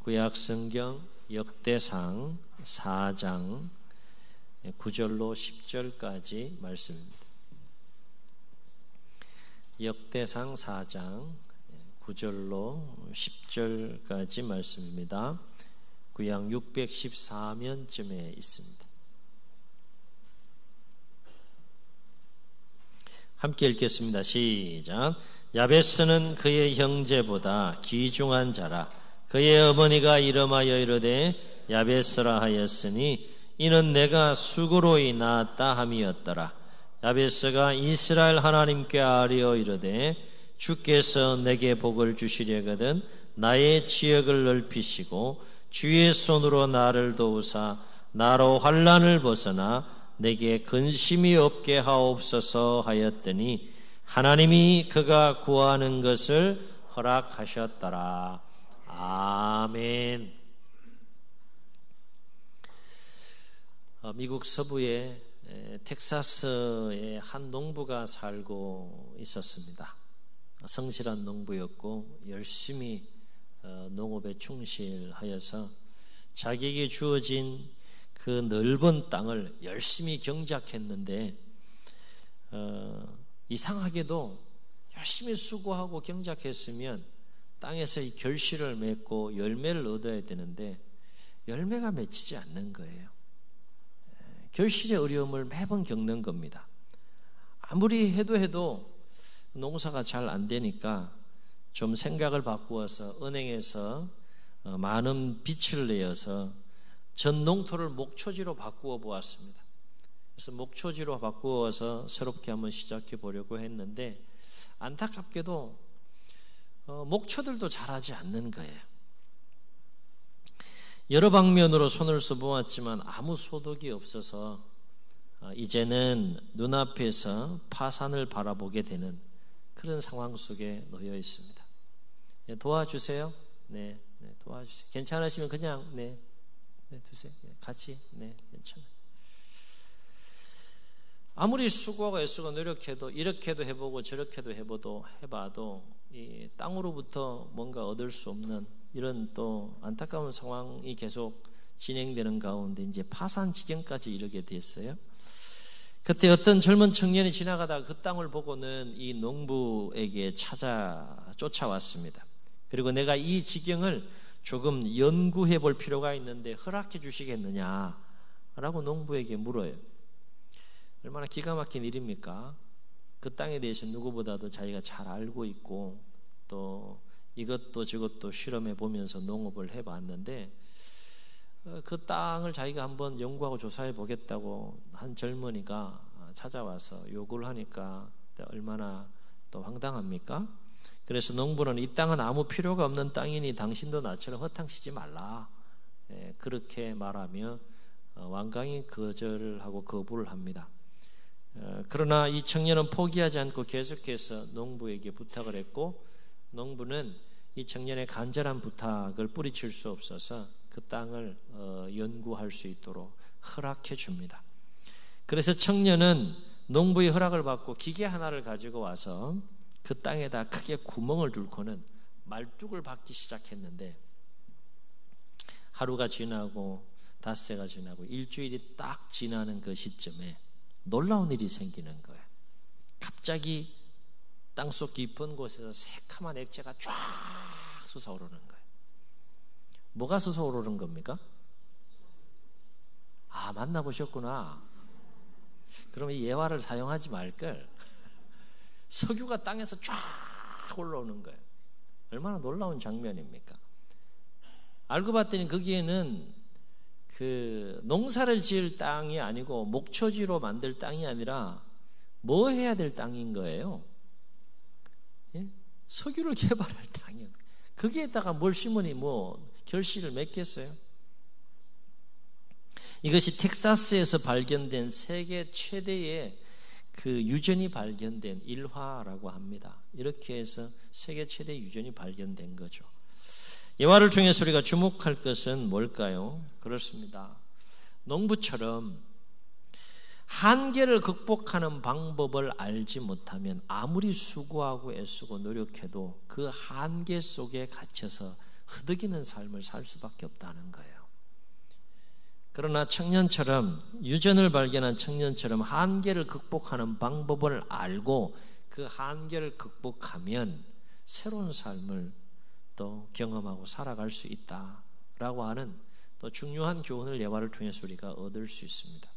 구약성경 역대상 4장 9절로 10절까지 말씀입니다. 역대상 4장 9절로 10절까지 말씀입니다. 구약 614면쯤에 있습니다. 함께 읽겠습니다. 시작. 야베스는 그의 형제보다 귀중한 자라. 그의 어머니가 이름하여 이르되 야베스라 하였으니 이는 내가 수고로이 낳았다 함이었더라. 야베스가 이스라엘 하나님께 아뢰어 이르되 주께서 내게 복을 주시려거든 나의 지역을 넓히시고 주의 손으로 나를 도우사 나로 환난을 벗어나 내게 근심이 없게 하옵소서 하였더니 하나님이 그가 구하는 것을 허락하셨더라. 아멘. 미국 서부의 텍사스에 한 농부가 살고 있었습니다. 성실한 농부였고 열심히 농업에 충실하여서 자기에게 주어진 그 넓은 땅을 열심히 경작했는데 이상하게도 열심히 수고하고 경작했으면 땅에서 이 결실을 맺고 열매를 얻어야 되는데 열매가 맺히지 않는 거예요. 결실의 어려움을 매번 겪는 겁니다. 아무리 해도 농사가 잘 안 되니까 좀 생각을 바꾸어서 은행에서 많은 빚을 내어서 전 농토를 목초지로 바꾸어 보았습니다. 그래서 목초지로 바꾸어서 새롭게 한번 시작해 보려고 했는데 안타깝게도 목초들도 잘하지 않는 거예요. 여러 방면으로 손을 써보았지만 아무 소득이 없어서 이제는 눈앞에서 파산을 바라보게 되는 그런 상황 속에 놓여 있습니다. 도와주세요. 네, 도와주세요. 괜찮으시면 그냥 두세요. 같이 괜찮아요. 아무리 수고하고 애쓰고 노력해도 이렇게도 해보고 저렇게도 해봐도 이 땅으로부터 뭔가 얻을 수 없는 이런 또 안타까운 상황이 계속 진행되는 가운데 이제 파산 지경까지 이르게 됐어요. 그때 어떤 젊은 청년이 지나가다가 그 땅을 보고는 이 농부에게 쫓아왔습니다. 그리고 내가 이 지경을 조금 연구해 볼 필요가 있는데 허락해 주시겠느냐라고 농부에게 물어요. 얼마나 기가 막힌 일입니까? 그 땅에 대해서 누구보다도 자기가 잘 알고 있고 또 이것도 저것도 실험해 보면서 농업을 해봤는데 그 땅을 자기가 한번 연구하고 조사해 보겠다고 한 젊은이가 찾아와서 요구를 하니까 얼마나 또 황당합니까? 그래서 농부는 이 땅은 아무 필요가 없는 땅이니 당신도 나처럼 허탕치지 말라 그렇게 말하며 완강히 거절하고 거부를 합니다. 그러나 이 청년은 포기하지 않고 계속해서 농부에게 부탁을 했고 농부는 이 청년의 간절한 부탁을 뿌리칠 수 없어서 그 땅을 연구할 수 있도록 허락해 줍니다. 그래서 청년은 농부의 허락을 받고 기계 하나를 가지고 와서 그 땅에다 크게 구멍을 뚫고는 말뚝을 박기 시작했는데 하루가 지나고 닷새가 지나고 일주일이 딱 지나는 그 시점에 놀라운 일이 생기는 거예요. 갑자기 땅속 깊은 곳에서 새카만 액체가 쫙 솟아오르는 거예요. 뭐가 솟아오르는 겁니까? 만나보셨구나. 그럼 이 예화를 사용하지 말걸. 석유가 땅에서 쫙 올라오는 거예요. 얼마나 놀라운 장면입니까? 알고 봤더니 거기에는 그 농사를 지을 땅이 아니고 목초지로 만들 땅이 아니라 뭐 해야 될 땅인 거예요? 석유를 개발할 땅이요. 거기에다가 뭘 심으니 뭐 결실을 맺겠어요? 이것이 텍사스에서 발견된 세계 최대의 그 유전이 발견된 일화라고 합니다. 이렇게 해서 세계 최대 유전이 발견된 거죠. 예화를 통해서 우리가 주목할 것은 뭘까요? 그렇습니다. 농부처럼 한계를 극복하는 방법을 알지 못하면 아무리 수고하고 애쓰고 노력해도 그 한계 속에 갇혀서 흐득이는 삶을 살 수밖에 없다는 거예요. 그러나 청년처럼, 유전을 발견한 청년처럼 한계를 극복하는 방법을 알고 그 한계를 극복하면 새로운 삶을 또 경험하고 살아갈 수 있다라고 하는 또 중요한 교훈을 예화를 통해서 우리가 얻을 수 있습니다.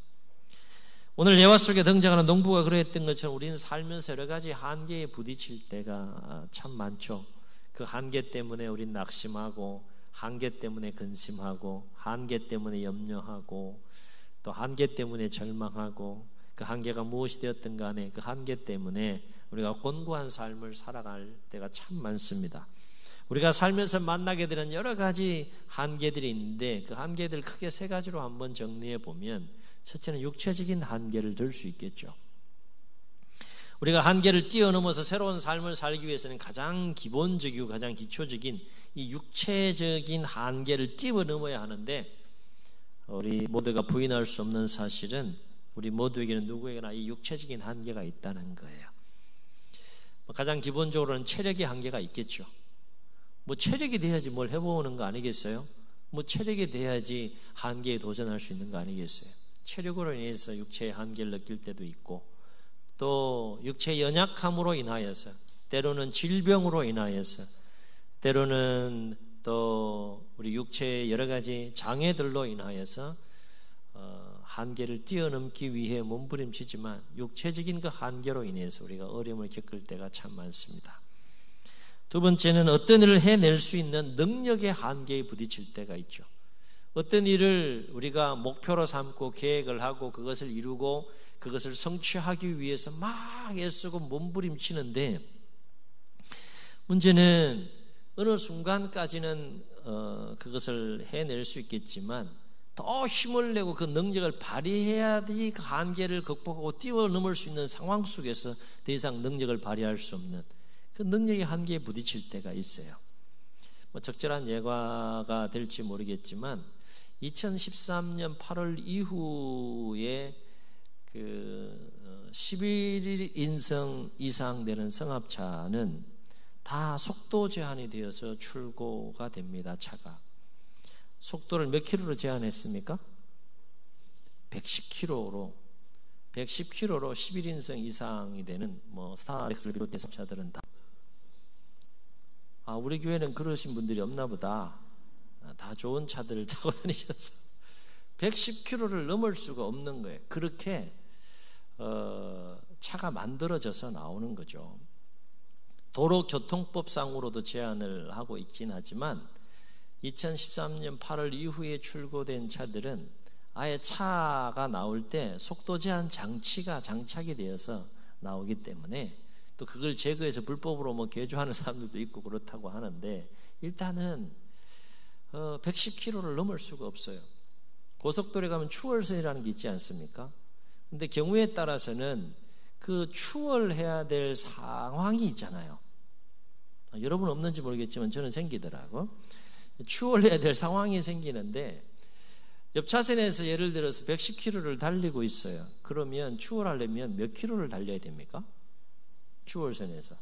오늘 예화 속에 등장하는 농부가 그러했던 것처럼 우리는 살면서 여러 가지 한계에 부딪힐 때가 참 많죠. 그 한계 때문에 우린 낙심하고, 한계 때문에 근심하고, 한계 때문에 염려하고, 또 한계 때문에 절망하고, 그 한계가 무엇이 되었든 간에 그 한계 때문에 우리가 곤고한 삶을 살아갈 때가 참 많습니다. 우리가 살면서 만나게 되는 여러 가지 한계들이 있는데 그 한계들 크게 세 가지로 한번 정리해 보면, 첫째는 육체적인 한계를 들 수 있겠죠. 우리가 한계를 뛰어넘어서 새로운 삶을 살기 위해서는 가장 기본적이고 가장 기초적인 이 육체적인 한계를 뛰어넘어야 하는데, 우리 모두가 부인할 수 없는 사실은 우리 모두에게는 누구에게나 이 육체적인 한계가 있다는 거예요. 가장 기본적으로는 체력의 한계가 있겠죠. 체력이 돼야지 뭘 해보는 거 아니겠어요? 체력이 돼야지 한계에 도전할 수 있는 거 아니겠어요? 체력으로 인해서 육체의 한계를 느낄 때도 있고, 또 육체의 연약함으로 인하여서, 때로는 질병으로 인하여서, 때로는 또 우리 육체의 여러 가지 장애들로 인하여서 한계를 뛰어넘기 위해 몸부림치지만 육체적인 그 한계로 인해서 우리가 어려움을 겪을 때가 참 많습니다. 두 번째는 어떤 일을 해낼 수 있는 능력의 한계에 부딪힐 때가 있죠. 어떤 일을 우리가 목표로 삼고 계획을 하고 그것을 이루고 그것을 성취하기 위해서 막 애쓰고 몸부림치는데, 문제는 어느 순간까지는 그것을 해낼 수 있겠지만 더 힘을 내고 그 능력을 발휘해야지 그 한계를 극복하고 뛰어넘을 수 있는 상황 속에서 더 이상 능력을 발휘할 수 없는 그 능력의 한계에 부딪힐 때가 있어요. 적절한 예화가 될지 모르겠지만 2013년 8월 이후에 그 11일 인승 이상 되는 승합차는 다 속도 제한이 되어서 출고가 됩니다. 차가 속도를 몇 킬로로 제한했습니까? 110킬로로 11인승 이상이 되는 스타렉스를 비롯해서 차들은 다, 우리 교회는 그러신 분들이 없나 보다. 다 좋은 차들을 타고 다니셔서 110km를 넘을 수가 없는 거예요. 그렇게 차가 만들어져서 나오는 거죠. 도로교통법상으로도 제한을 하고 있긴 하지만 2013년 8월 이후에 출고된 차들은 아예 차가 나올 때 속도 제한 장치가 장착이 되어서 나오기 때문에, 또 그걸 제거해서 불법으로 개조하는 사람들도 있고 그렇다고 하는데, 일단은 110km를 넘을 수가 없어요. 고속도로에 가면 추월선이라는 게 있지 않습니까? 근데 경우에 따라서는 그 추월해야 될 상황이 있잖아요. 여러분 없는지 모르겠지만 저는 생기더라고. 추월해야 될 상황이 생기는데, 옆 차선에서 예를 들어서 110km를 달리고 있어요. 그러면 추월하려면 몇 킬로를 달려야 됩니까? 추월선에서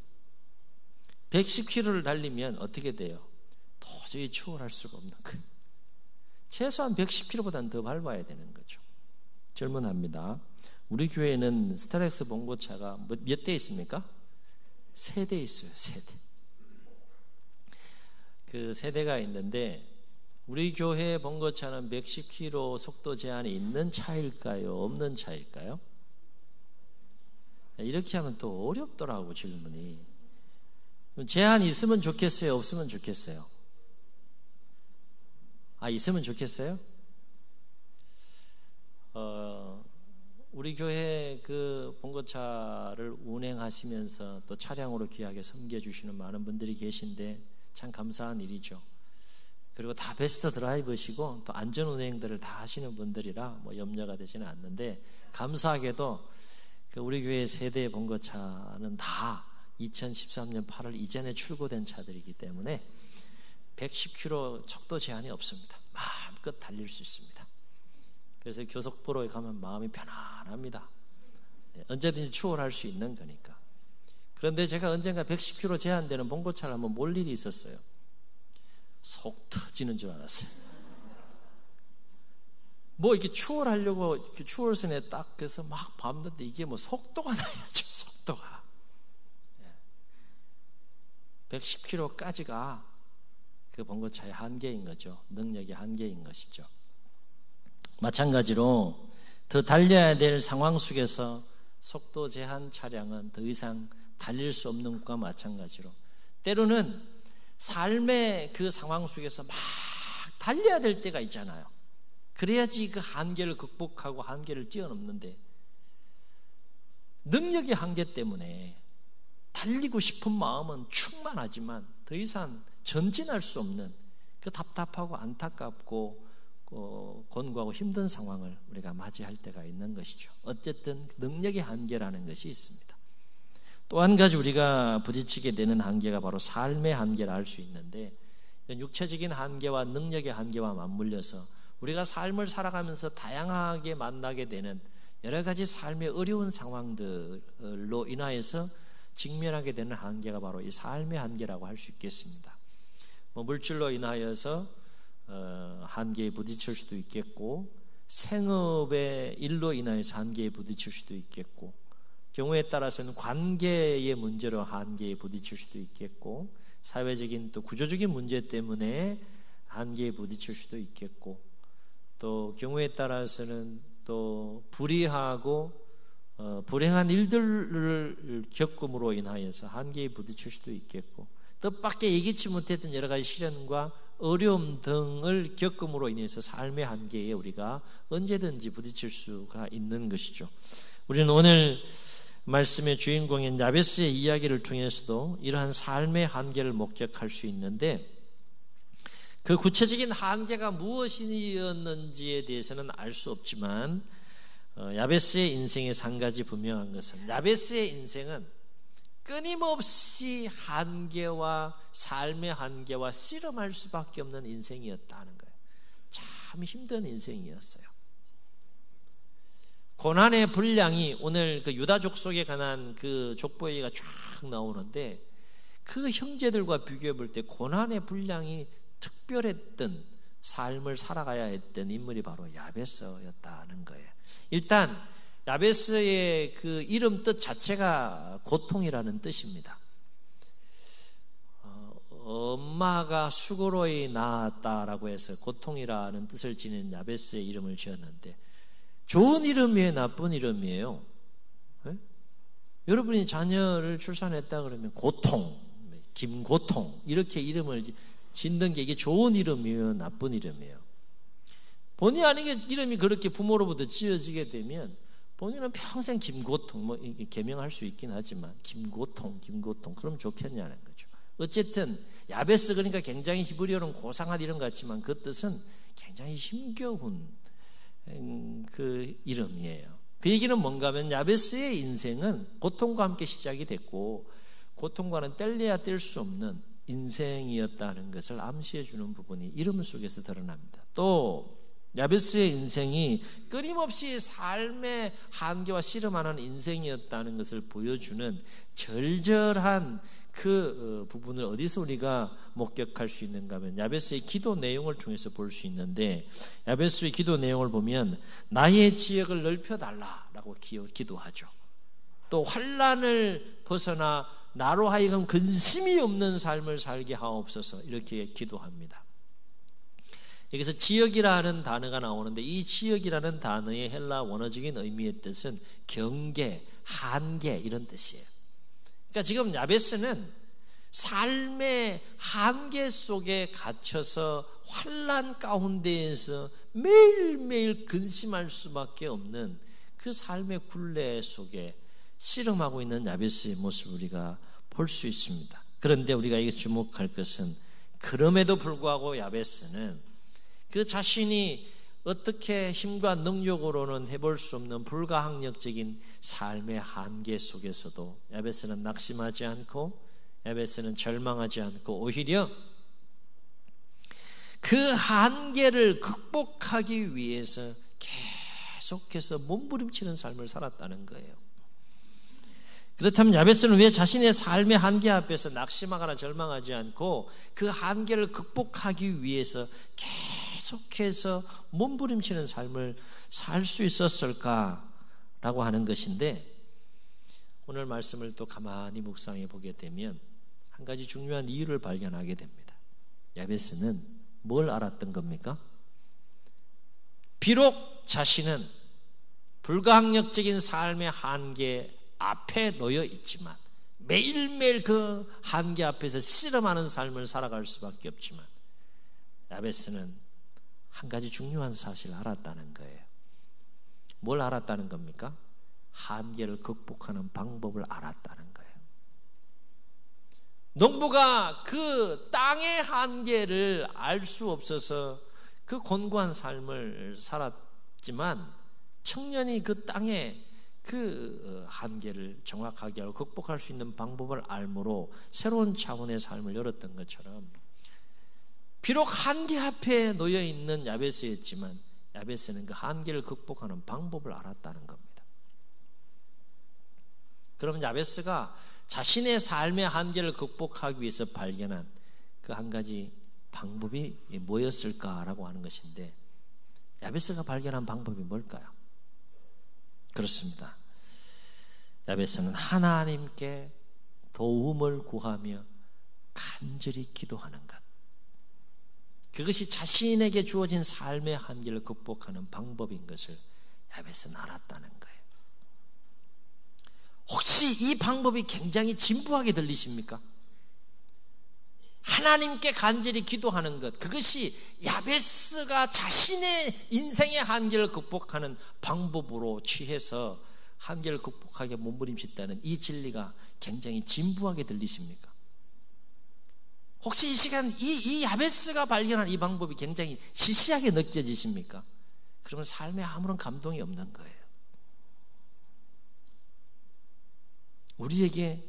110km를 달리면 어떻게 돼요? 도저히 추월할 수가 없는 거예요. 최소한 110km보다는 더 밟아야 되는 거죠. 질문합니다. 우리 교회는 스타렉스 봉고차가 몇 대 있습니까? 3대 있어요. 3대. 그 3대가 있는데, 우리 교회 봉고차는 110km 속도 제한이 있는 차일까요? 없는 차일까요? 이렇게 하면 또 어렵더라고, 질문이. 제한이 있으면 좋겠어요? 없으면 좋겠어요? 있으면 좋겠어요? 우리 교회 그 봉고차를 운행하시면서 또 차량으로 귀하게 섬겨주시는 많은 분들이 계신데 참 감사한 일이죠. 그리고 다 베스트 드라이버시고 또 안전운행들을 다 하시는 분들이라 염려가 되지는 않는데, 감사하게도 우리 교회 세대 봉고차는 다 2013년 8월 이전에 출고된 차들이기 때문에 110km 속도 제한이 없습니다. 마음껏 달릴 수 있습니다. 그래서 교속도로에 가면 마음이 편안합니다. 언제든지 추월할 수 있는 거니까. 그런데 제가 언젠가 110km 제한되는 봉고차를 한번 몰 일이 있었어요. 속 터지는 줄 알았어요. 뭐 이렇게 추월하려고 이렇게 추월선에 딱 해서 막 밟는데 이게 뭐 속도가 나야죠. 속도가 110km까지가 그 번거차의 한계인 거죠. 능력의 한계인 것이죠. 마찬가지로 더 달려야 될 상황 속에서 속도 제한 차량은 더 이상 달릴 수 없는 것과 마찬가지로 때로는 삶의 그 상황 속에서 막 달려야 될 때가 있잖아요. 그래야지 그 한계를 극복하고 한계를 뛰어넘는데 능력의 한계 때문에 달리고 싶은 마음은 충만하지만 더 이상 전진할 수 없는 그 답답하고 안타깝고 곤고하고 힘든 상황을 우리가 맞이할 때가 있는 것이죠. 어쨌든 능력의 한계라는 것이 있습니다. 또 한 가지 우리가 부딪히게 되는 한계가 바로 삶의 한계를 알 수 있는데 육체적인 한계와 능력의 한계와 맞물려서 우리가 삶을 살아가면서 다양하게 만나게 되는 여러 가지 삶의 어려운 상황들로 인하여서 직면하게 되는 한계가 바로 이 삶의 한계라고 할 수 있겠습니다. 물질로 인하여서 한계에 부딪힐 수도 있겠고 생업의 일로 인하여서 한계에 부딪힐 수도 있겠고 경우에 따라서는 관계의 문제로 한계에 부딪힐 수도 있겠고 사회적인 또 구조적인 문제 때문에 한계에 부딪힐 수도 있겠고 또 경우에 따라서는 또 불의하고 불행한 일들을 겪음으로 인하여서 한계에 부딪힐 수도 있겠고 뜻밖의 예기치 못했던 여러 가지 시련과 어려움 등을 겪음으로 인해서 삶의 한계에 우리가 언제든지 부딪힐 수가 있는 것이죠. 우리는 오늘 말씀의 주인공인 야베스의 이야기를 통해서도 이러한 삶의 한계를 목격할 수 있는데 그 구체적인 한계가 무엇이었는지에 대해서는 알 수 없지만 야베스의 인생에서 한 가지 분명한 것은 야베스의 인생은 끊임없이 한계와 삶의 한계와 씨름할 수밖에 없는 인생이었다는 거예요. 참 힘든 인생이었어요. 고난의 분량이 오늘 그 유다족 속에 관한 그 족보 얘기가 쫙 나오는데 그 형제들과 비교해 볼 때 고난의 분량이 특별했던 삶을 살아가야 했던 인물이 바로 야베스였다는 거예요. 일단 야베스의 그 이름 뜻 자체가 고통이라는 뜻입니다. 엄마가 수고로이 낳았다라고 해서 고통이라는 뜻을 지닌 야베스의 이름을 지었는데 좋은 이름이에요, 나쁜 이름이에요? 네? 여러분이 자녀를 출산했다 그러면 고통, 김고통 이렇게 이름을 짓는 게 이게 좋은 이름이에요, 나쁜 이름이에요? 본의 아니게 이름이 그렇게 부모로부터 지어지게 되면 본인은 평생 김고통 뭐 개명할 수 있긴 하지만 김고통 그럼 좋겠냐는 거죠. 어쨌든 야베스 그러니까 굉장히 히브리어는 고상한 이름 같지만 그 뜻은 굉장히 힘겨운 그 이름이에요. 그 얘기는 뭔가 하면 야베스의 인생은 고통과 함께 시작이 됐고 고통과는 뗄래야 뗄 수 없는 인생이었다는 것을 암시해 주는 부분이 이름 속에서 드러납니다. 또 야베스의 인생이 끊임없이 삶의 한계와 씨름하는 인생이었다는 것을 보여주는 절절한 그 부분을 어디서 우리가 목격할 수 있는가 하면 야베스의 기도 내용을 통해서 볼 수 있는데 야베스의 기도 내용을 보면 나의 지역을 넓혀달라라고 기도하죠. 또 환난을 벗어나 나로 하여금 근심이 없는 삶을 살게 하옵소서 이렇게 기도합니다. 여기서 지역이라는 단어가 나오는데 이 지역이라는 단어의 헬라 원어적인 의미의 뜻은 경계, 한계 이런 뜻이에요. 그러니까 지금 야베스는 삶의 한계 속에 갇혀서 환난 가운데에서 매일매일 근심할 수밖에 없는 그 삶의 굴레 속에 씨름하고 있는 야베스의 모습을 우리가 볼 수 있습니다. 그런데 우리가 여기 주목할 것은 그럼에도 불구하고 야베스는 그 자신이 어떻게 힘과 능력으로는 해볼 수 없는 불가항력적인 삶의 한계 속에서도 야베스는 낙심하지 않고 야베스는 절망하지 않고 오히려 그 한계를 극복하기 위해서 계속해서 몸부림치는 삶을 살았다는 거예요. 그렇다면 야베스는 왜 자신의 삶의 한계 앞에서 낙심하거나 절망하지 않고 그 한계를 극복하기 위해서 계속해서 몸부림치는 삶을 살 수 있었을까라고 하는 것인데, 오늘 말씀을 또 가만히 묵상해 보게 되면 한 가지 중요한 이유를 발견하게 됩니다. 야베스는 뭘 알았던 겁니까? 비록 자신은 불가항력적인 삶의 한계 앞에 놓여 있지만, 매일매일 그 한계 앞에서 씨름하는 삶을 살아갈 수밖에 없지만, 야베스는 한 가지 중요한 사실을 알았다는 거예요. 뭘 알았다는 겁니까? 한계를 극복하는 방법을 알았다는 거예요. 농부가 그 땅의 한계를 알 수 없어서 그 곤고한 삶을 살았지만, 청년이 그 땅의 그 한계를 정확하게 알고 극복할 수 있는 방법을 알므로 새로운 차원의 삶을 열었던 것처럼, 비록 한계 앞에 놓여 있는 야베스였지만 야베스는 그 한계를 극복하는 방법을 알았다는 겁니다. 그러면 야베스가 자신의 삶의 한계를 극복하기 위해서 발견한 그 한 가지 방법이 뭐였을까라고 하는 것인데, 야베스가 발견한 방법이 뭘까요? 그렇습니다. 야베스는 하나님께 도움을 구하며 간절히 기도하는 것, 그것이 자신에게 주어진 삶의 한계를 극복하는 방법인 것을 야베스는 알았다는 거예요. 혹시 이 방법이 굉장히 진부하게 들리십니까? 하나님께 간절히 기도하는 것, 그것이 야베스가 자신의 인생의 한계를 극복하는 방법으로 취해서 한계를 극복하게 몸부림쳤다는 이 진리가 굉장히 진부하게 들리십니까? 혹시 이 시간 이 야베스가 발견한 이 방법이 굉장히 시시하게 느껴지십니까? 그러면 삶에 아무런 감동이 없는 거예요. 우리에게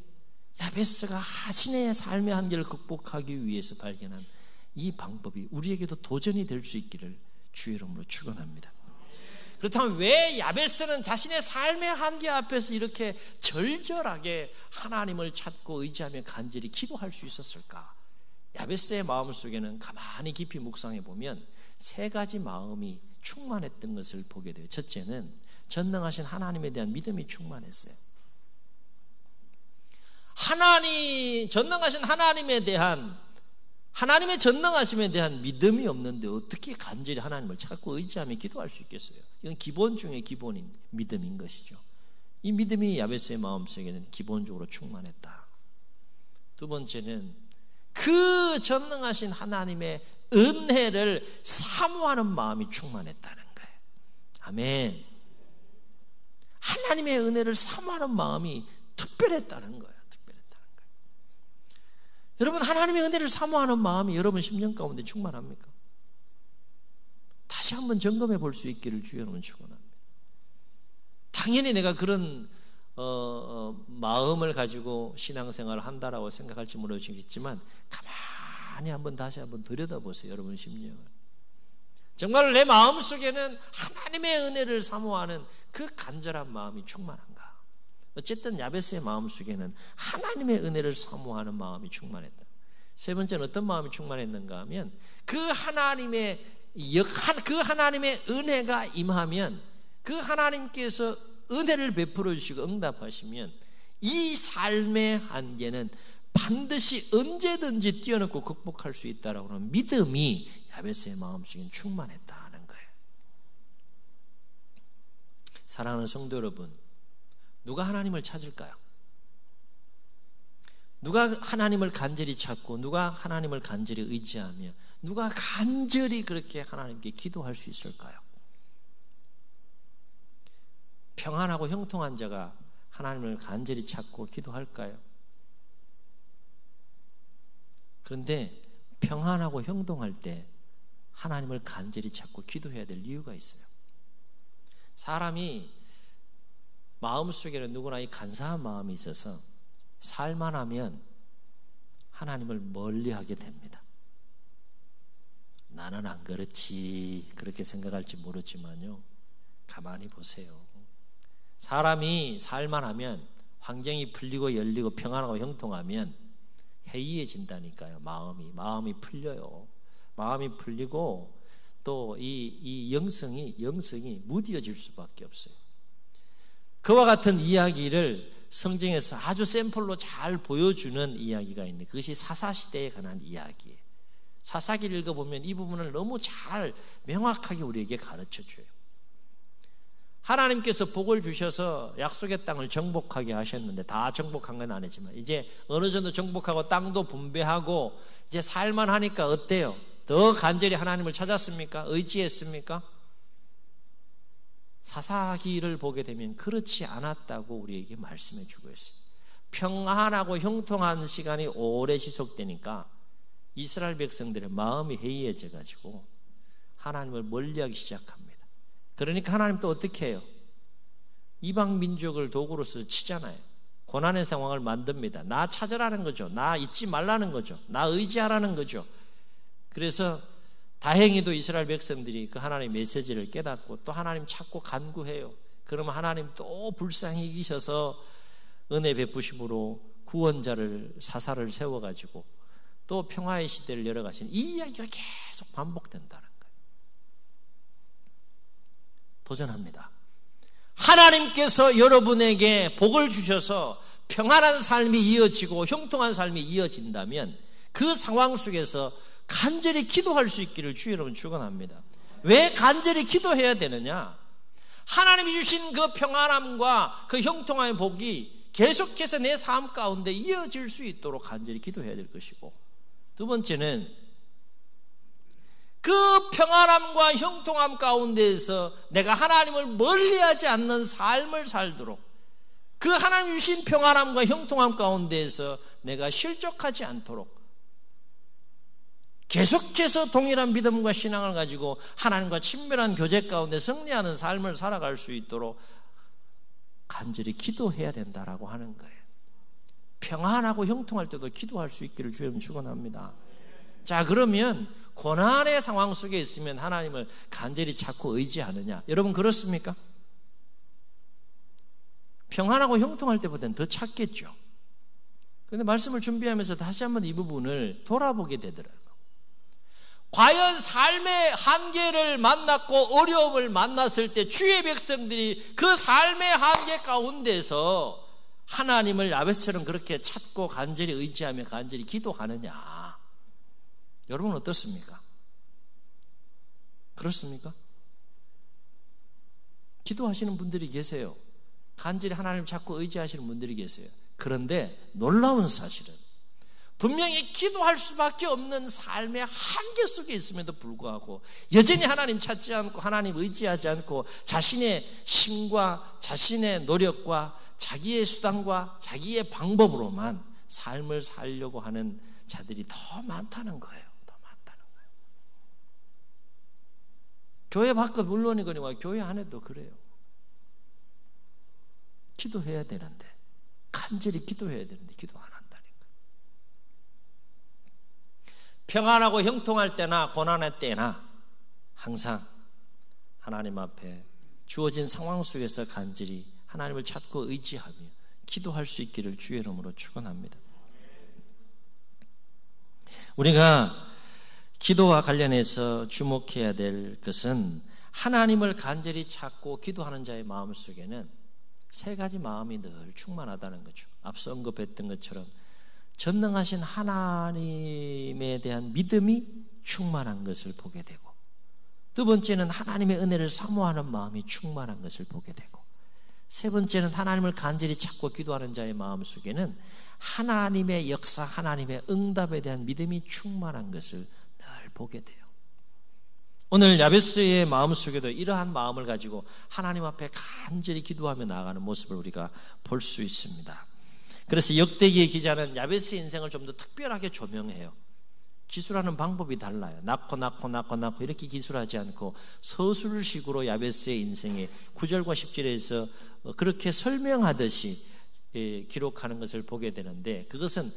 야베스가 자신의 삶의 한계를 극복하기 위해서 발견한 이 방법이 우리에게도 도전이 될 수 있기를 주의 이름으로 축원합니다. 그렇다면 왜 야베스는 자신의 삶의 한계 앞에서 이렇게 절절하게 하나님을 찾고 의지하며 간절히 기도할 수 있었을까? 야베스의 마음속에는 가만히 깊이 묵상해 보면 세 가지 마음이 충만했던 것을 보게 돼요. 첫째는 전능하신 하나님에 대한 믿음이 충만했어요. 전능하신 하나님에 대한, 하나님의 전능하심에 대한 믿음이 없는데 어떻게 간절히 하나님을 찾고 의지하며 기도할 수 있겠어요? 이건 기본 중에 기본인 믿음인 것이죠. 이 믿음이 야베스의 마음속에는 기본적으로 충만했다. 두 번째는 그 전능하신 하나님의 은혜를 사모하는 마음이 충만했다는 거예요. 아멘. 하나님의 은혜를 사모하는 마음이 특별했다는 거예요. 여러분, 하나님의 은혜를 사모하는 마음이 여러분 심령 가운데 충만합니까? 다시 한번 점검해 볼 수 있기를 주여 여러분 축원합니다. 당연히 내가 그런 마음을 가지고 신앙생활을 한다라고 생각할지 모르겠지만 가만히 한번 다시 한번 들여다보세요. 여러분 심령을. 정말 내 마음속에는 하나님의 은혜를 사모하는 그 간절한 마음이 충만한가? 어쨌든 야베스의 마음속에는 하나님의 은혜를 사모하는 마음이 충만했다. 세 번째는 어떤 마음이 충만했는가 하면 그 하나님의 은혜가 임하면, 그 하나님께서 은혜를 베풀어 주시고 응답하시면 이 삶의 한계는 반드시 언제든지 뛰어넘고 극복할 수 있다라고 하는 믿음이 야베스의 마음속에 충만했다는 거예요. 사랑하는 성도 여러분, 누가 하나님을 찾을까요? 누가 하나님을 간절히 찾고 누가 하나님을 간절히 의지하며 누가 간절히 그렇게 하나님께 기도할 수 있을까요? 평안하고 형통한 자가 하나님을 간절히 찾고 기도할까요? 그런데 평안하고 형통할 때 하나님을 간절히 찾고 기도해야 될 이유가 있어요. 사람이 마음속에는 누구나 이 간사한 마음이 있어서 살만 하면 하나님을 멀리하게 됩니다. 나는 안 그렇지 그렇게 생각할지 모르지만요, 가만히 보세요. 사람이 살만 하면 환경이 풀리고 열리고 평안하고 형통하면 해이해진다니까요. 마음이 풀려요. 마음이 풀리고 또 이 영성이 무뎌질 수밖에 없어요. 그와 같은 이야기를 성경에서 아주 샘플로 잘 보여주는 이야기가 있는데 그것이 사사시대에 관한 이야기예요. 사사기를 읽어보면 이 부분을 너무 잘 명확하게 우리에게 가르쳐줘요. 하나님께서 복을 주셔서 약속의 땅을 정복하게 하셨는데 다 정복한 건 아니지만 이제 어느 정도 정복하고 땅도 분배하고 이제 살만하니까 어때요? 더 간절히 하나님을 찾았습니까? 의지했습니까? 사사기를 보게 되면 그렇지 않았다고 우리에게 말씀해 주고 있어요. 평안하고 형통한 시간이 오래 지속되니까 이스라엘 백성들의 마음이 해이해져 가지고 하나님을 멀리하기 시작합니다. 그러니까 하나님 또 어떻게 해요? 이방 민족을 도구로서 치잖아요. 고난의 상황을 만듭니다. 나 찾으라는 거죠. 나 잊지 말라는 거죠. 나 의지하라는 거죠. 그래서 다행히도 이스라엘 백성들이 그 하나님의 메시지를 깨닫고 또 하나님 찾고 간구해요. 그러면 하나님 또 불쌍히 여기셔서 은혜 베푸심으로 구원자를 사사를 세워가지고 또 평화의 시대를 열어가시는 이 이야기가 계속 반복된다는 거예요. 도전합니다. 하나님께서 여러분에게 복을 주셔서 평안한 삶이 이어지고 형통한 삶이 이어진다면 그 상황 속에서 간절히 기도할 수 있기를 주의 여러분 축원합니다. 왜 간절히 기도해야 되느냐? 하나님이 주신 그 평안함과 그 형통함의 복이 계속해서 내 삶 가운데 이어질 수 있도록 간절히 기도해야 될 것이고, 두 번째는 그 평안함과 형통함 가운데에서 내가 하나님을 멀리하지 않는 삶을 살도록 그 하나님 주신 평안함과 형통함 가운데에서 내가 실족하지 않도록 계속해서 동일한 믿음과 신앙을 가지고 하나님과 친밀한 교제 가운데 승리하는 삶을 살아갈 수 있도록 간절히 기도해야 된다라고 하는 거예요. 평안하고 형통할 때도 기도할 수 있기를 주님 축원합니다. 자, 그러면 고난의 상황 속에 있으면 하나님을 간절히 찾고 의지하느냐? 여러분 그렇습니까? 평안하고 형통할 때보다는 더 찾겠죠. 그런데 말씀을 준비하면서 다시 한번 이 부분을 돌아보게 되더라고요. 과연 삶의 한계를 만났고 어려움을 만났을 때 주의 백성들이 그 삶의 한계 가운데서 하나님을 야베스처럼 그렇게 찾고 간절히 의지하며 간절히 기도하느냐? 여러분 어떻습니까? 그렇습니까? 기도하시는 분들이 계세요. 간절히 하나님을 찾고 의지하시는 분들이 계세요. 그런데 놀라운 사실은 분명히 기도할 수밖에 없는 삶의 한계 속에 있음에도 불구하고 여전히 하나님 찾지 않고 하나님 의지하지 않고 자신의 힘과 자신의 노력과 자기의 수단과 자기의 방법으로만 삶을 살려고 하는 자들이 더 많다는 거예요. 더 많다는 거예요. 교회 밖은 물론이거니와 교회 안에도 그래요. 기도해야 되는데, 간절히 기도해야 되는데 기도 안 한다니까. 평안하고 형통할 때나 고난의 때나 항상 하나님 앞에 주어진 상황 속에서 간절히 하나님을 찾고 의지하며 기도할 수 있기를 주의 이름으로 축원합니다. 우리가 기도와 관련해서 주목해야 될 것은 하나님을 간절히 찾고 기도하는 자의 마음 속에는 세 가지 마음이 늘 충만하다는 거죠. 앞서 언급했던 것처럼 전능하신 하나님에 대한 믿음이 충만한 것을 보게 되고, 두 번째는 하나님의 은혜를 사모하는 마음이 충만한 것을 보게 되고, 세 번째는 하나님을 간절히 찾고 기도하는 자의 마음 속에는 하나님의 역사, 하나님의 응답에 대한 믿음이 충만한 것을 늘 보게 돼요. 오늘 야베스의 마음 속에도 이러한 마음을 가지고 하나님 앞에 간절히 기도하며 나아가는 모습을 우리가 볼 수 있습니다. 그래서 역대기의 기자는 야베스의 인생을 좀 더 특별하게 조명해요. 기술하는 방법이 달라요. 낳고 이렇게 기술하지 않고 서술식으로 야베스의 인생의 9절과 10절에서 그렇게 설명하듯이 기록하는 것을 보게 되는데, 그것은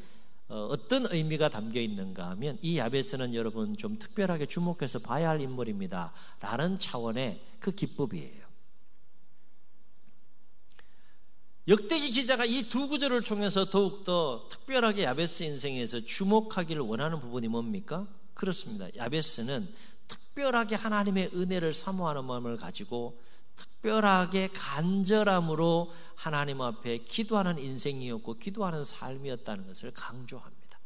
어떤 의미가 담겨 있는가 하면 이 야베스는 여러분 좀 특별하게 주목해서 봐야 할 인물입니다 라는 차원의 그 기법이에요. 역대기 기자가 이 두 구절을 통해서 더욱더 특별하게 야베스 인생에서 주목하기를 원하는 부분이 뭡니까? 그렇습니다. 야베스는 특별하게 하나님의 은혜를 사모하는 마음을 가지고 특별하게 간절함으로 하나님 앞에 기도하는 인생이었고 기도하는 삶이었다는 것을 강조합니다.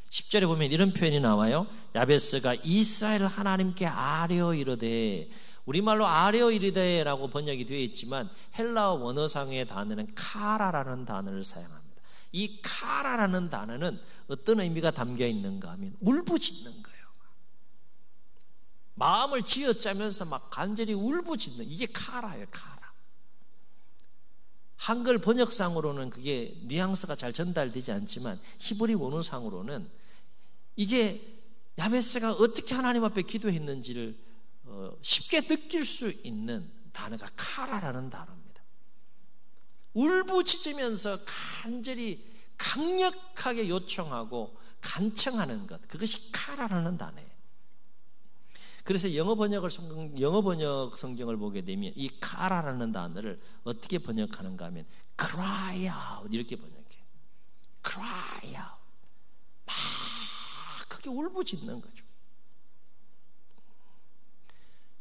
10절에 보면 이런 표현이 나와요. 야베스가 이스라엘 하나님께 아뢰어 이르되, 우리말로 아뢰어 이르되라고 번역이 되어 있지만 헬라어 원어상의 단어는 카라라는 단어를 사용합니다. 이 카라라는 단어는 어떤 의미가 담겨 있는가 하면 울부짖는 거예요. 마음을 쥐어짜면서 막 간절히 울부짖는, 이게 카라예요. 카라. 한글 번역상으로는 그게 뉘앙스가 잘 전달되지 않지만 히브리 원어상으로는 이게 야베스가 어떻게 하나님 앞에 기도했는지를 쉽게 느낄 수 있는 단어가 카라라는 단어입니다. 울부짖으면서 간절히 강력하게 요청하고 간청하는 것, 그것이 카라라는 단어예요. 그래서 영어 번역 성경을 보게 되면 이 카라라는 단어를 어떻게 번역하는가 하면 cry out 이렇게 번역해요. cry out. 막 크게 울부짖는 거죠.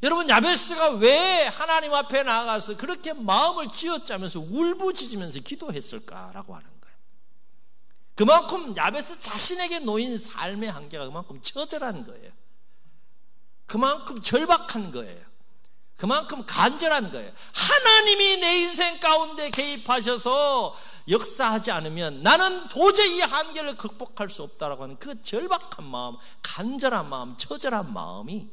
여러분, 야베스가 왜 하나님 앞에 나아가서 그렇게 마음을 쥐어짜면서 울부짖으면서 기도했을까라고 하는 거예요. 그만큼 야베스 자신에게 놓인 삶의 한계가 그만큼 처절한 거예요. 그만큼 절박한 거예요. 그만큼 간절한 거예요. 하나님이 내 인생 가운데 개입하셔서 역사하지 않으면 나는 도저히 이 한계를 극복할 수 없다라고 하는 그 절박한 마음, 간절한 마음, 처절한 마음이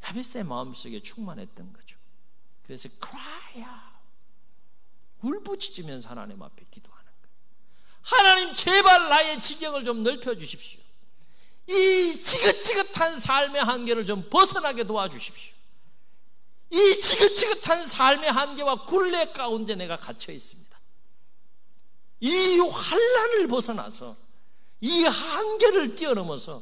야베스의 마음속에 충만했던 거죠. 그래서 cry out, 울부짖으면서 하나님 앞에 기도하는 거예요. 하나님, 제발 나의 지경을 좀 넓혀주십시오. 이 지긋지긋한 삶의 한계를 좀 벗어나게 도와주십시오. 이 지긋지긋한 삶의 한계와 굴레 가운데 내가 갇혀 있습니다. 이 환난을 벗어나서 이 한계를 뛰어넘어서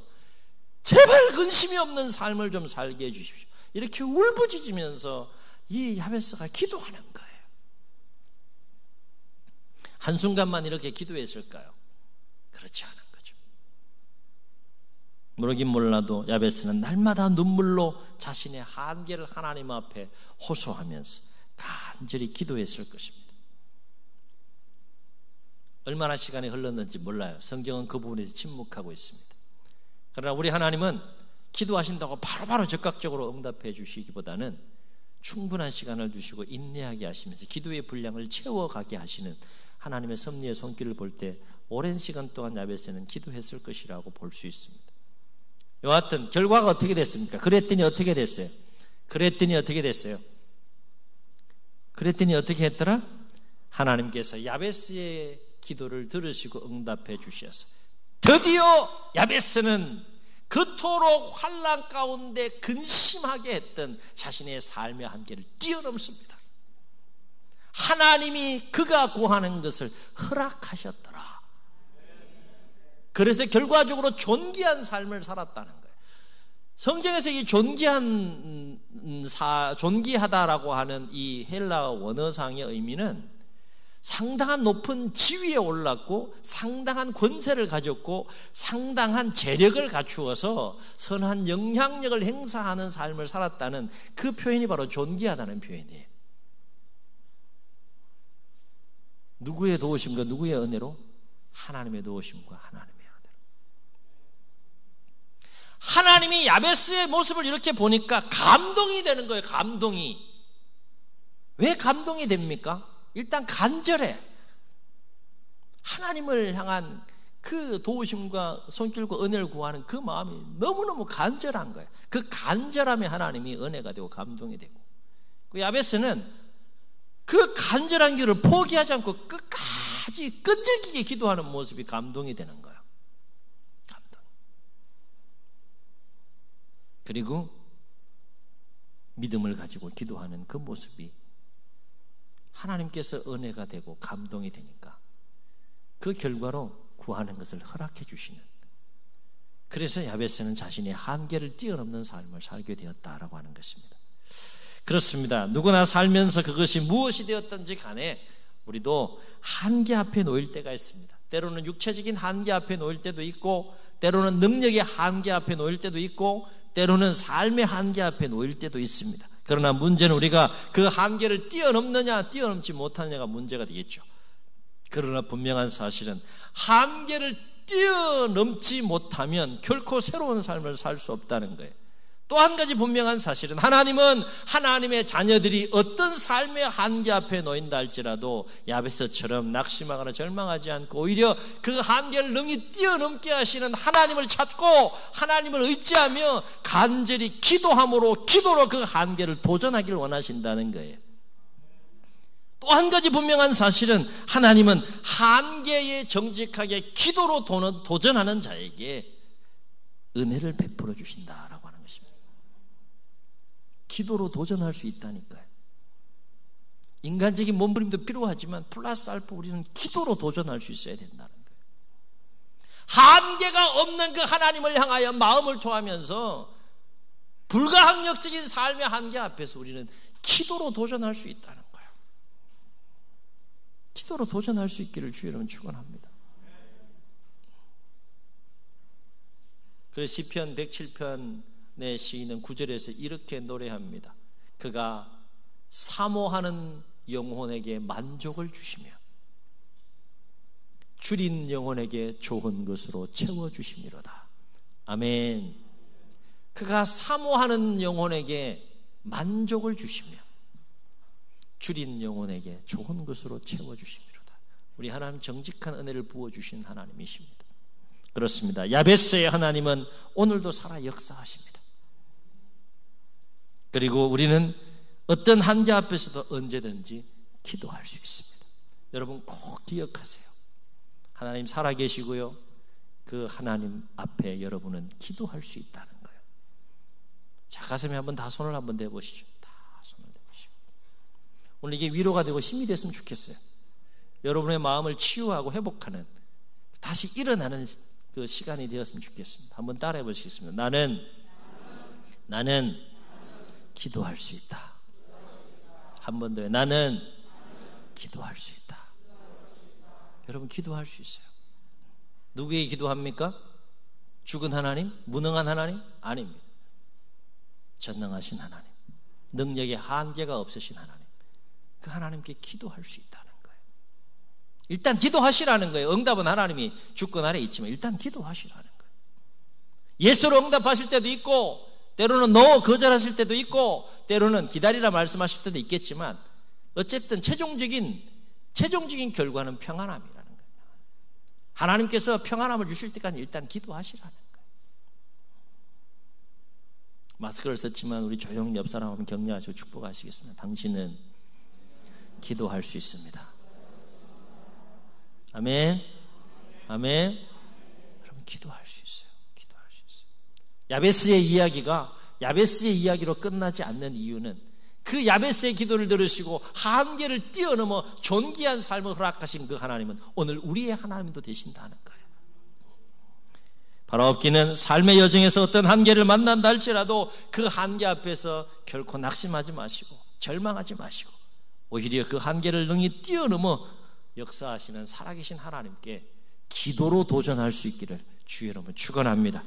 제발 근심이 없는 삶을 좀 살게 해주십시오. 이렇게 울부짖으면서 이 야베스가 기도하는 거예요. 한순간만 이렇게 기도했을까요? 그렇지 않은 거죠. 모르긴 몰라도 야베스는 날마다 눈물로 자신의 한계를 하나님 앞에 호소하면서 간절히 기도했을 것입니다. 얼마나 시간이 흘렀는지 몰라요. 성경은 그 부분에서 침묵하고 있습니다. 그러나 우리 하나님은 기도하신다고 바로바로 즉각적으로 응답해 주시기보다는 충분한 시간을 주시고 인내하게 하시면서 기도의 분량을 채워가게 하시는 하나님의 섭리의 손길을 볼 때 오랜 시간 동안 야베스는 기도했을 것이라고 볼 수 있습니다. 여하튼 결과가 어떻게 됐습니까? 그랬더니 어떻게 됐어요? 그랬더니 어떻게 했더라? 하나님께서 야베스의 기도를 들으시고 응답해 주셔서 드디어 야베스는 그토록 환난 가운데 근심하게 했던 자신의 삶의 한계를 뛰어넘습니다. 하나님이 그가 구하는 것을 허락하셨더라. 그래서 결과적으로 존귀한 삶을 살았다는 거예요. 성경에서 이 존귀하다라고 하는 이 헬라 원어상의 의미는 상당한 높은 지위에 올랐고 상당한 권세를 가졌고 상당한 재력을 갖추어서 선한 영향력을 행사하는 삶을 살았다는 그 표현이 바로 존귀하다는 표현이에요. 누구의 도우심과 누구의 은혜로? 하나님의 도우심과 하나님의 은혜로. 하나님이 야베스의 모습을 이렇게 보니까 감동이 되는 거예요. 감동이. 왜 감동이 됩니까? 일단 간절해. 하나님을 향한 그 도우심과 손길과 은혜를 구하는 그 마음이 너무너무 간절한 거예요. 그 간절함에 하나님이 은혜가 되고 감동이 되고, 그 야베스는 그 간절한 길을 포기하지 않고 끝까지 끈질기게 기도하는 모습이 감동이 되는 거예요. 감동. 그리고 믿음을 가지고 기도하는 그 모습이 하나님께서 은혜가 되고 감동이 되니까 그 결과로 구하는 것을 허락해 주시는, 그래서 야베스는 자신의 한계를 뛰어넘는 삶을 살게 되었다라고 하는 것입니다. 그렇습니다. 누구나 살면서 그것이 무엇이 되었든지 간에 우리도 한계 앞에 놓일 때가 있습니다. 때로는 육체적인 한계 앞에 놓일 때도 있고, 때로는 능력의 한계 앞에 놓일 때도 있고, 때로는 삶의 한계 앞에 놓일 때도 있습니다. 그러나 문제는 우리가 그 한계를 뛰어넘느냐 뛰어넘지 못하느냐가 문제가 되겠죠. 그러나 분명한 사실은 한계를 뛰어넘지 못하면 결코 새로운 삶을 살 수 없다는 거예요. 또 한 가지 분명한 사실은 하나님은 하나님의 자녀들이 어떤 삶의 한계 앞에 놓인다 할지라도 야베스처럼 낙심하거나 절망하지 않고 오히려 그 한계를 능히 뛰어넘게 하시는 하나님을 찾고 하나님을 의지하며 간절히 기도로 그 한계를 도전하기를 원하신다는 거예요. 또 한 가지 분명한 사실은 하나님은 한계에 정직하게 기도로 도전하는 자에게 은혜를 베풀어 주신다라고 하는 것입니다. 기도로 도전할 수 있다니까요. 인간적인 몸부림도 필요하지만 플러스 알파 우리는 기도로 도전할 수 있어야 된다는 거예요. 한계가 없는 그 하나님을 향하여 마음을 토하면서 불가항력적인 삶의 한계 앞에서 우리는 기도로 도전할 수 있다는 거예요. 기도로 도전할 수 있기를 주의 이름으로 축원합니다. 그래서 시편 107편의 시인은 9절에서 이렇게 노래합니다. 그가 사모하는 영혼에게 만족을 주시며 줄인 영혼에게 좋은 것으로 채워주심이로다. 아멘. 그가 사모하는 영혼에게 만족을 주시며 줄인 영혼에게 좋은 것으로 채워주심이로다. 우리 하나님 정직한 은혜를 부어주신 하나님이십니다. 그렇습니다. 야베스의 하나님은 오늘도 살아 역사하십니다. 그리고 우리는 어떤 한계 앞에서도 언제든지 기도할 수 있습니다. 여러분 꼭 기억하세요. 하나님 살아계시고요, 그 하나님 앞에 여러분은 기도할 수 있다는 거예요. 자, 가슴에 한번 다 손을 한번 대보시죠. 다 손을 대보시고. 오늘 이게 위로가 되고 힘이 됐으면 좋겠어요. 여러분의 마음을 치유하고 회복하는, 다시 일어나는 그 시간이 되었으면 좋겠습니다. 한번 따라해 보시겠습니다. 나는 기도할 수 있다. 한 번 더요. 나는 기도할 수 있다. 여러분 기도할 수 있어요. 누구에게 기도합니까? 죽은 하나님? 무능한 하나님? 아닙니다. 전능하신 하나님, 능력의 한계가 없으신 하나님, 그 하나님께 기도할 수 있다는 거예요. 일단 기도하시라는 거예요. 응답은 하나님이 주권 아래 있지만 일단 기도하시라는 거예요. 예수로 응답하실 때도 있고, 때로는 노 거절하실 때도 있고, 때로는 기다리라 말씀하실 때도 있겠지만, 어쨌든 최종적인 결과는 평안함이라는 거예요. 하나님께서 평안함을 주실 때까지 일단 기도하시라는 거예요. 마스크를 썼지만 우리 조용히 옆 사람 한번 격려하시고 축복하시겠습니다. 당신은 기도할 수 있습니다. 아멘. 아멘. 여러분 기도할 수 있어요. 기도할 수 있어요. 야베스의 이야기가 야베스의 이야기로 끝나지 않는 이유는 그 야베스의 기도를 들으시고 한계를 뛰어넘어 존귀한 삶을 허락하신 그 하나님은 오늘 우리의 하나님도 되신다는 거예요. 바로 없기는 삶의 여정에서 어떤 한계를 만난다 할지라도 그 한계 앞에서 결코 낙심하지 마시고 절망하지 마시고 오히려 그 한계를 능히 뛰어넘어 역사하시는 살아계신 하나님께 기도로 도전할 수 있기를 주의 이름으로 축원합니다.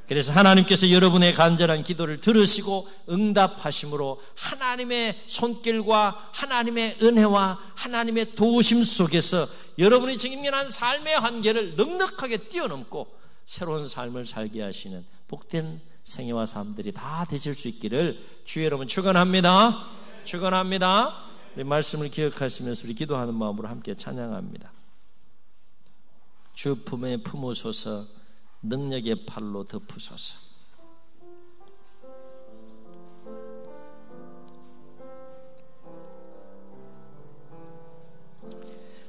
그래서 하나님께서 여러분의 간절한 기도를 들으시고 응답하심으로 하나님의 손길과 하나님의 은혜와 하나님의 도우심 속에서 여러분이 직면한 삶의 한계를 넉넉하게 뛰어넘고 새로운 삶을 살게 하시는 복된 생애와 삶들이 다 되실 수 있기를 주의 여러분 축원합니다. 축원합니다. 우리 말씀을 기억하시면서 우리 기도하는 마음으로 함께 찬양합니다. 주 품에 품으소서 능력의 팔로 덮으소서.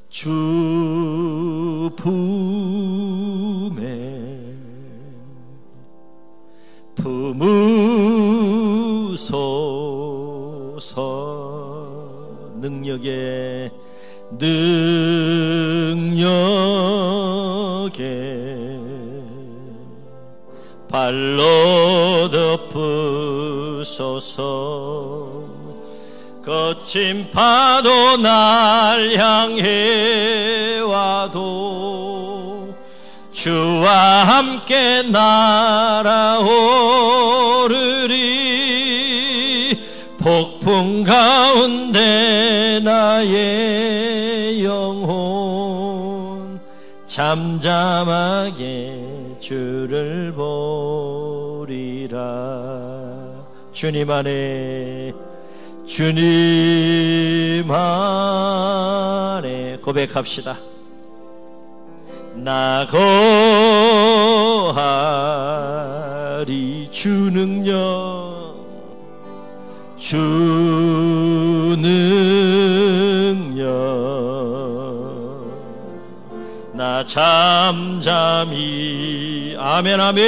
주 품에 품으소서 능력의 발로 덮으소서 거친 파도 날 향해 와도 주와 함께 날아오르리. 폭풍 가운데 나의 영혼 잠잠하게 주를 보리라. 주님 안에, 주님 안에 고백합시다. 나 거하리 주 능력, 주 능력. 나 잠잠히, 아멘 아멘.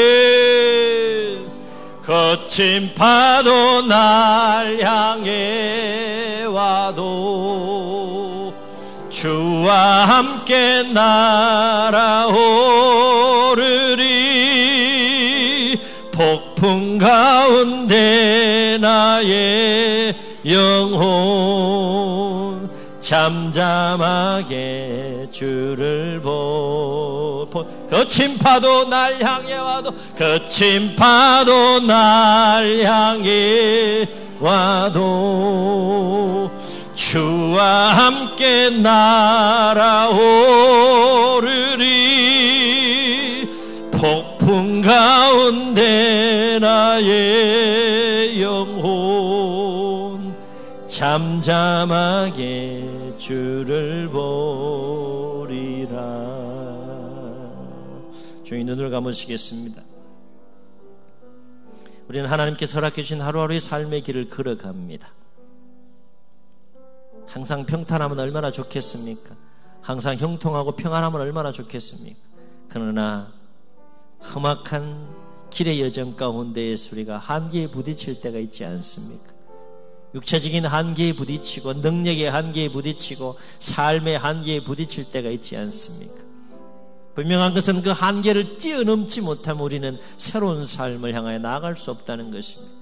거친 파도 날 향해 와도 주와 함께 날아오르리. 폭풍 가운데 나의 영혼 잠잠하게 주를 거친 파도 날 향해 와도, 거친 파도 날 향해 와도 주와 함께 날아오르리. 폭풍 가운데 나의 영혼 잠잠하게 주를 보리라. 조용히 눈을 감으시겠습니다. 우리는 하나님께서 허락해 주신 하루하루의 삶의 길을 걸어갑니다. 항상 평탄하면 얼마나 좋겠습니까? 항상 형통하고 평안하면 얼마나 좋겠습니까? 그러나 험악한 길의 여정 가운데에서 우리가 한계에 부딪힐 때가 있지 않습니까? 육체적인 한계에 부딪히고 능력의 한계에 부딪히고 삶의 한계에 부딪힐 때가 있지 않습니까? 분명한 것은 그 한계를 뛰어넘지 못하면 우리는 새로운 삶을 향하여 나아갈 수 없다는 것입니다.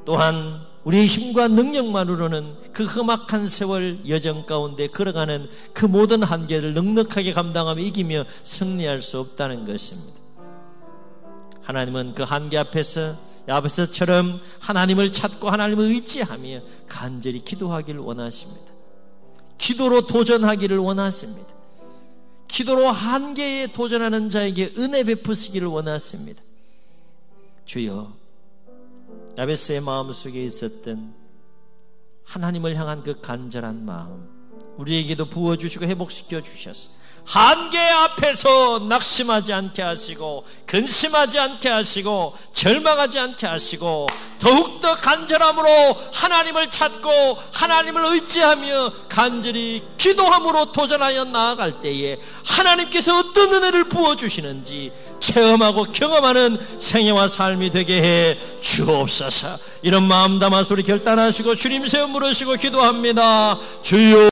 또한 우리의 힘과 능력만으로는 그 험악한 세월 여정 가운데 걸어가는 그 모든 한계를 넉넉하게 감당하며 이기며 승리할 수 없다는 것입니다. 하나님은 그 한계 앞에서 야베스처럼 하나님을 찾고 하나님을 의지하며 간절히 기도하기를 원하십니다. 기도로 도전하기를 원하십니다. 기도로 한계에 도전하는 자에게 은혜 베푸시기를 원하십니다. 주여, 야베스의 마음속에 있었던 하나님을 향한 그 간절한 마음 우리에게도 부어주시고 회복시켜 주셔서 한계 앞에서 낙심하지 않게 하시고 근심하지 않게 하시고 절망하지 않게 하시고 더욱더 간절함으로 하나님을 찾고 하나님을 의지하며 간절히 기도함으로 도전하여 나아갈 때에 하나님께서 어떤 은혜를 부어주시는지 체험하고 경험하는 생애와 삶이 되게 해 주옵소서. 이런 마음 담아서 우리 결단하시고 주님 세워 물으시고 기도합니다. 주여.